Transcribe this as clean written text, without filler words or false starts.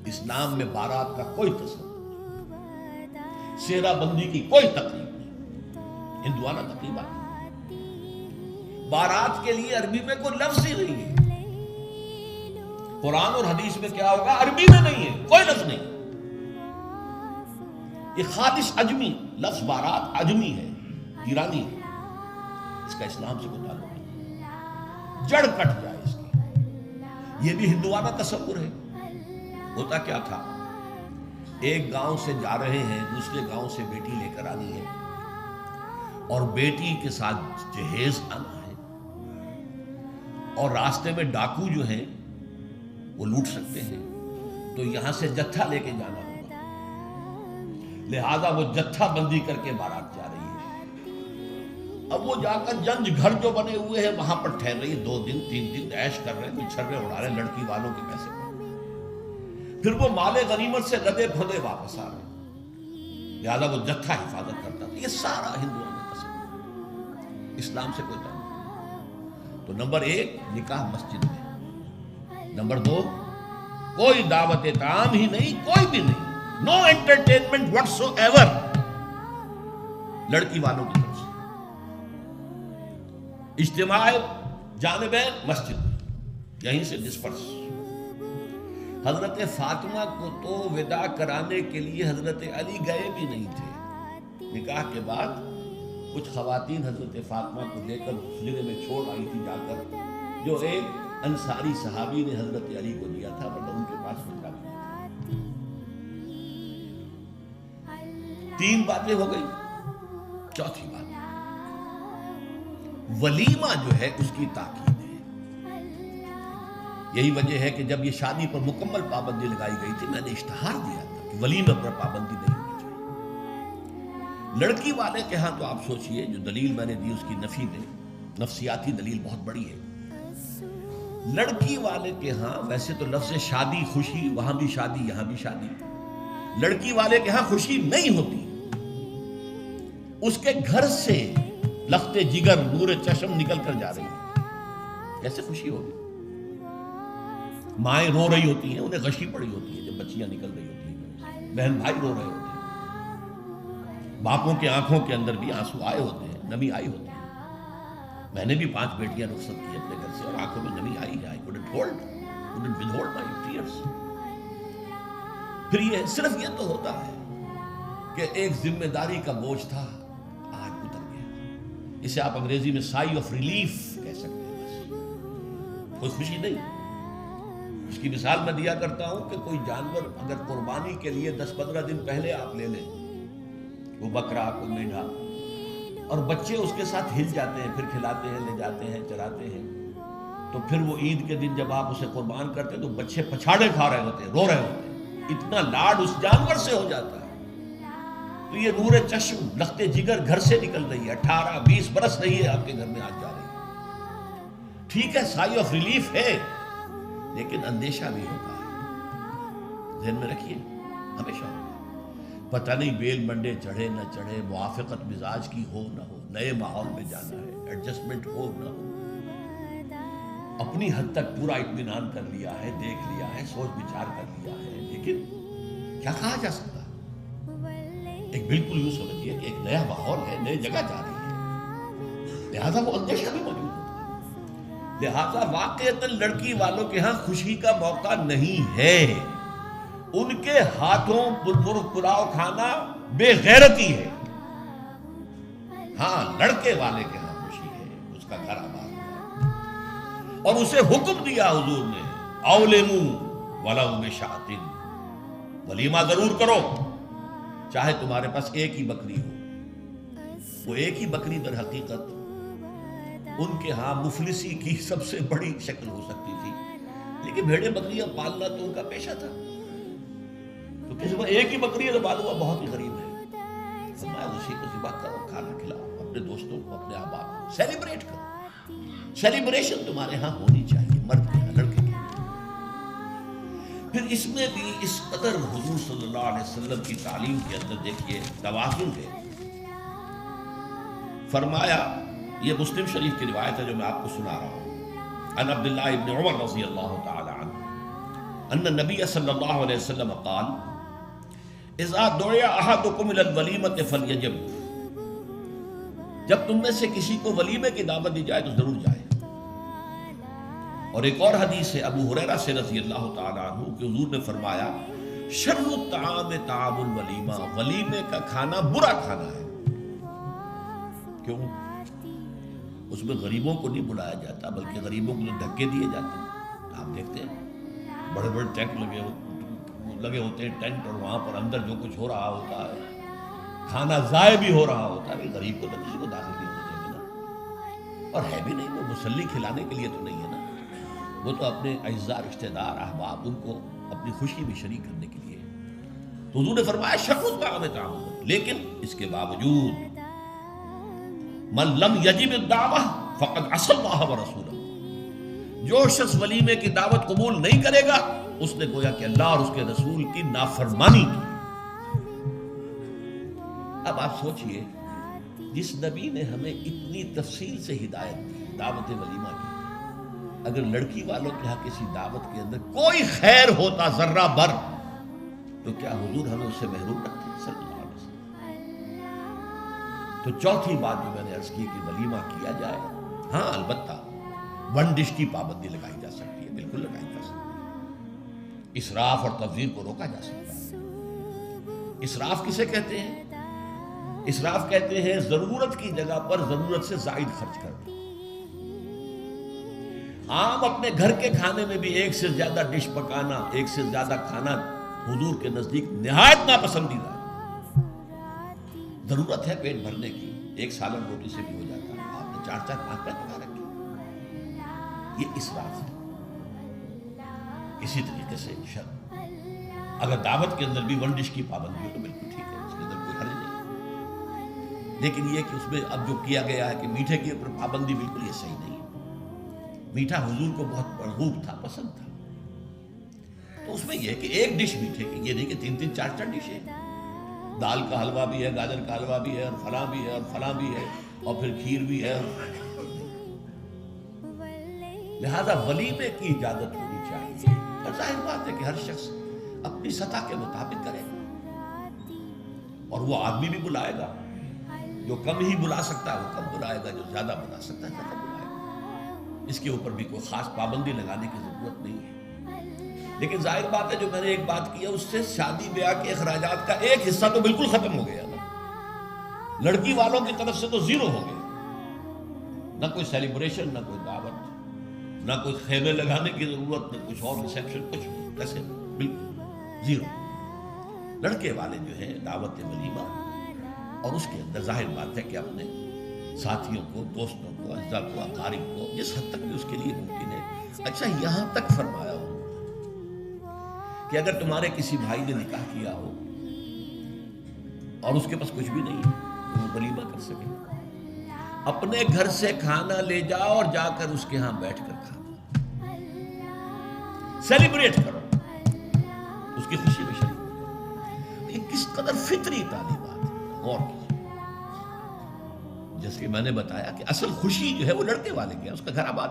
اسلام میں بارات کا کوئی تصور نہیں، سیرا بندی کی کوئی تقریب نہیں، ہندوانہ تقریبا نہیں۔ بارات کے لیے عربی میں کوئی لفظ ہی نہیں ہے، قرآن اور حدیث میں کیا ہوگا؟ عربی میں نہیں ہے، کوئی لفظ نہیں۔ یہ خالص عجمی لفظ بارات عجمی ہے، ایرانی ہے، اس کا اسلام سے کوئی تعلق نہیں، جڑ کٹ جائے اس کی۔ یہ بھی ہندوانہ تصور ہے۔ ہوتا کیا تھا، ایک گاؤں سے جا رہے ہیں، دوسرے گاؤں سے بیٹی لے کر آنی ہے، اور بیٹی کے ساتھ جہیز آنا ہے، اور راستے میں ڈاکو جو ہیں وہ لوٹ سکتے ہیں، تو یہاں سے جتھا لے کے جانا ہوگا، لہذا وہ جتھا بندی کر کے بارات جا رہی ہے۔ اب وہ جا کر جنج گھر جو بنے ہوئے ہیں وہاں پر ٹھہر رہی ہے، 2 دن 3 دن عیش کر رہے ہیں، چھرے اڑا رہے ہیں لڑکی والوں کے پیسے پر۔ پھر وہ مال غنیمت سے لدے پھندے واپس آ رہے ہیں، لہذا وہ جتھا حفاظت کرتا تھا۔ یہ سارا ہندوؤں میں تصور، اسلام سے کوئی تعلق نہیں۔ تو نمبر 1 نکاح مسجد میں، نمبر 2 کوئی دعوت طعام ہی نہیں، کوئی بھی نہیں، نو انٹرٹینمنٹ واٹس ایور لڑکی والوں کی طرف سے۔ اجتماع جانبین مسجد میں، یہیں سے ڈسپرس۔ حضرت فاطمہ کو تو وداع کرانے کے لیے حضرت علی گئے بھی نہیں تھے۔ نکاح کے بعد کچھ خواتین حضرت فاطمہ کو لے کر حجرے میں چھوڑ آئی تھی جا کر، جو ایک انصاری صحابی نے حضرت علی کو دیا تھا، ورنہ ان کے پاس فتویٰ بھی نہیں تھا۔ 3 باتیں ہو گئی۔ چوتھی بات، ولیمہ جو ہے اس کی تاکید ہے۔ یہی وجہ ہے کہ جب یہ شادی پر مکمل پابندی لگائی گئی تھی، میں نے اشتہار دیا تھا کہ ولیمہ پر پابندی نہیں ہونی چاہیے۔ لڑکی والے کے ہاں تو آپ سوچئے، جو دلیل میں نے دی اس کی نفی میں، نفسیاتی دلیل بہت بڑی ہے۔ لڑکی والے کے ہاں ویسے تو لفظ شادی خوشی، وہاں بھی شادی یہاں بھی شادی، لڑکی والے کے ہاں خوشی نہیں ہوتی۔ اس کے گھر سے لخت جگر نور چشم نکل کر جا رہی ہے، کیسے خوشی ہوگی؟ مائیں رو رہی ہوتی ہیں، انہیں غشی پڑی ہوتی ہے جب بچیاں نکل رہی ہوتی ہیں، بہن بھائی رو رہے ہوتے ہیں، باپوں کے آنکھوں کے اندر بھی آنسو آئے ہوتے ہیں، نمی آئی ہوتی ہے۔ میں نے بھی 5 بیٹیاں رخصت کی اپنے گھر سے، اور آنکھوں میں نمی آئی ہے۔ I couldn't withhold my tears۔ پھر یہ صرف یہ تو ہوتا ہے کہ ایک ذمہ داری کا بوجھ تھا، آج اتر گیا۔ اسے آپ انگریزی میں سائی آف ریلیف کہہ سکتے ہیں، بس کوئی خوشی نہیں۔ اس کی مثال میں دیا کرتا ہوں کہ کوئی جانور اگر قربانی کے لیے 10-15 دن پہلے آپ لے لیں، وہ بکرا کوئی میڈھا، اور بچے اس کے ساتھ ہل جاتے ہیں، پھر کھلاتے ہیں، لے جاتے ہیں، چراتے ہیں، تو پھر وہ عید کے دن جب آپ اسے قربان کرتے ہیں تو بچے پچھاڑے کھا رہے ہوتے ہیں، رو رہے ہوتے ہیں، اتنا لاڈ اس جانور سے ہو جاتا ہے۔ تو یہ نور چشم لخت جگر گھر سے نکل رہی ہے، 18-20 برس نہیں ہے آپ کے گھر میں آج جا رہی ہے۔ ٹھیک ہے، سائی آف ریلیف ہے، لیکن اندیشہ بھی ہوتا ہے، ذہن میں رکھیے، ہمیشہ ہوگا۔ پتہ نہیں بیل منڈے چڑھے نہ چڑھے، موافقت مزاج کی ہو نہ ہو، نئے ماحول میں جانا ہے، ایڈجسٹمنٹ ہو نہ ہو، اپنی حد تک پورا اطمینان کر لیا ہے، دیکھ لیا ہے، سوچ بچار کر لیا ہے، لیکن کیا کہا جا سکتا؟ ایک بالکل یوں سمجھیے کہ ایک نیا ماحول ہے، نئی جگہ جا رہی ہے، لہذا وہ اندیشہ بھی موجود ہوتا ہے۔ لہذا واقعتاً لڑکی والوں کے ہاں خوشی کا موقع نہیں ہے، ان کے ہاتھوں پلاؤ کھانا بے غیرتی ہے۔ ہاں، لڑکے والے کے ہاں خوشی ہے، اس کا گھر آباد ہوا، اور اسے حکم دیا حضور نے، اولموا ولو بشاۃ، ولیمہ ضرور کرو، چاہے تمہارے پاس ایک ہی بکری ہو۔ وہ ایک ہی بکری در حقیقت ان کے ہاں مفلسی کی سب سے بڑی شکل ہو سکتی تھی، لیکن بھیڑیں بکریاں پالنا تو ان کا پیشہ تھا، تو کسی کو ایک ہی بکری ہے معلوم ہوا بہت ہی غریب ہے، فرمایا اسی کو ذبح کرو، کھانا کھلاؤ اپنے دوستوں کو، اپنے احباب کو، سیلیبریٹ کرو۔ سیلیبریشن تمہارے ہاں ہونی چاہیے، مرد کے ہاں، لڑکے کے ہاں۔ پھر اس میں بھی اس قدر حضور صلی اللہ علیہ وسلم کی تعلیم کے اندر دیکھیے توازن ہے۔ فرمایا، یہ مسلم شریف کی روایت ہے جو میں آپ کو سنا رہا ہوں، عن عبداللہ ابن عمر رضی اللہ تعالی عنہ، ان نبی صلی اللہ علیہ وسلم قال اذا دعی احدکم الی الولیمۃ فلیجب، جب تم میں سے کسی کو ولیمے کی دعوت دی جائے تو ضرور جائے۔ اور ایک اور حدیث ہے ابو ہریرہ سے رضی اللہ تعالی عنہ کہ حضور نے فرمایا شر الطعام طعام الولیمہ، ولیمے کا کھانا برا کھانا ہے۔ کیوں؟ اس میں غریبوں کو نہیں بلایا جاتا بلکہ غریبوں کو دھکے دیے جاتے ہیں۔ آپ دیکھتے ہیں بڑے بڑے ٹینٹ لگے ہوتے ہیں ٹینٹ، اور وہاں پر اندر جو کچھ ہو رہا ہوتا ہے، کھانا ضائع بھی ہو رہا ہوتا ہے، غریب کو تو کسی کو داخل نہیں ہونا چاہیے نا، اور ہے بھی نہیں، وہ مسلی کھلانے کے لیے تو نہیں ہے نا، وہ تو اپنے اعزاء رشتہ دار احباب ان کو اپنی خوشی میں شریک کرنے کے لیے۔ تو حضور نے فرمایا شر الطعام طعام، لیکن اس کے باوجود من لم یجب الدعوہ فقد عصى اللہ ورسولہ، جو شخص ولیمے کی دعوت قبول نہیں کرے گا اس نے گویا کہ اللہ اور اس کے رسول کی نافرمانی کی۔ اب آپ سوچئے جس نبی نے ہمیں اتنی تفصیل سے ہدایت دی دعوت ولیمہ کی، اگر لڑکی والوں کے ہاں کسی دعوت کے اندر کوئی خیر ہوتا ذرہ بر تو کیا حضور ہمیں اسے محروم رکھتے صلی اللہ علیہ وسلم؟ تو چوتھی بات جو میں نے عرض کی کہ ولیمہ کیا جائے، ہاں البتہ ون ڈش کی پابندی لگائی جا سکتی ہے، بالکل لگائی جا سکتی ہے، اسراف اور تبذیر کو روکا جا سکتا ہے۔ اسراف کسے کہتے ہیں؟ اسراف کہتے ہیں ضرورت کی جگہ پر ضرورت سے زائد خرچ کرنا۔ عام اپنے گھر کے کھانے میں بھی ایک سے زیادہ ڈش پکانا، ایک سے زیادہ کھانا حضور کے نزدیک نہایت ناپسندیدہ ہے۔ ضرورت ہے پیٹ بھرنے کی، ایک سالن روٹی سے بھی ہو جاتا ہے، آپ نے 4 5 پکا رکھے، یہ اسراف ہے۔ اسی طریقے سے اگر دعوت کے اندر بھی ون ڈش کی پابندی ہو تو بالکل ٹھیک ہے، اس کے اندر کوئی حرج نہیں، لیکن یہ کہ اس میں اب جو کیا گیا ہے کہ میٹھے کے اوپر پابندی، بالکل یہ صحیح نہیں ہے۔ میٹھا حضور کو بہت مرغوب تھا، پسند تھا، تو اس میں یہ کہ ایک ڈش میٹھے کی، یہ نہیں کہ 3 4 ڈشیں، دال کا حلوہ بھی ہے، گاجر کا حلوہ بھی ہے، اور فلاں بھی ہے، اور فلاں بھی ہے، اور پھر کھیر بھی ہے۔ لہذا ولیمے کی اجازت ہونی چاہیے، اور ظاہر بات ہے کہ ہر شخص اپنی سطح کے مطابق کرے، اور وہ آدمی بھی بلائے گا، جو کم ہی بلا سکتا ہے وہ کم بلائے گا، جو زیادہ بلا سکتا ہے زیادہ بلائے گا، اس کے اوپر بھی کوئی خاص پابندی لگانے کی ضرورت نہیں ہے۔ لیکن ظاہر بات ہے جو میں نے ایک بات کی ہے، اس سے شادی بیاہ کے اخراجات کا ایک حصہ تو بالکل ختم ہو گیا نا، لڑکی والوں کی طرف سے تو زیرو ہو گیا، نہ کوئی سیلیبریشن، نہ کوئی دعوت، نہ کوئی خیمے لگانے کی ضرورت، نہ کچھ اور ریسیپشن، کچھ کیسے، بالکل زیرو۔ لڑکے والے جو ہیں دعوت ولیمہ، اور اس کے اندر ظاہر بات ہے کہ اپنے ساتھیوں کو، دوستوں کو، اعزاء کو، اقارب کو جس حد تک بھی اس کے لیے ممکن ہے۔ اچھا یہاں تک فرمایا ہو کہ اگر تمہارے کسی بھائی نے نکاح کیا ہو اور اس کے پاس کچھ بھی نہیں ہے تو وہ ولیمہ کر سکے، اپنے گھر سے کھانا لے جاؤ اور جا کر اس کے ہاں بیٹھ کر کھانا، سیلیبریٹ کرو، اس کی خوشی میں شریک ہو۔ یہ کس قدر فطری تعلیمات ہے، غور کیجیے۔ جیسے کہ میں نے بتایا کہ اصل خوشی جو ہے وہ لڑکے والے کی ہے، اس کا گھر آباد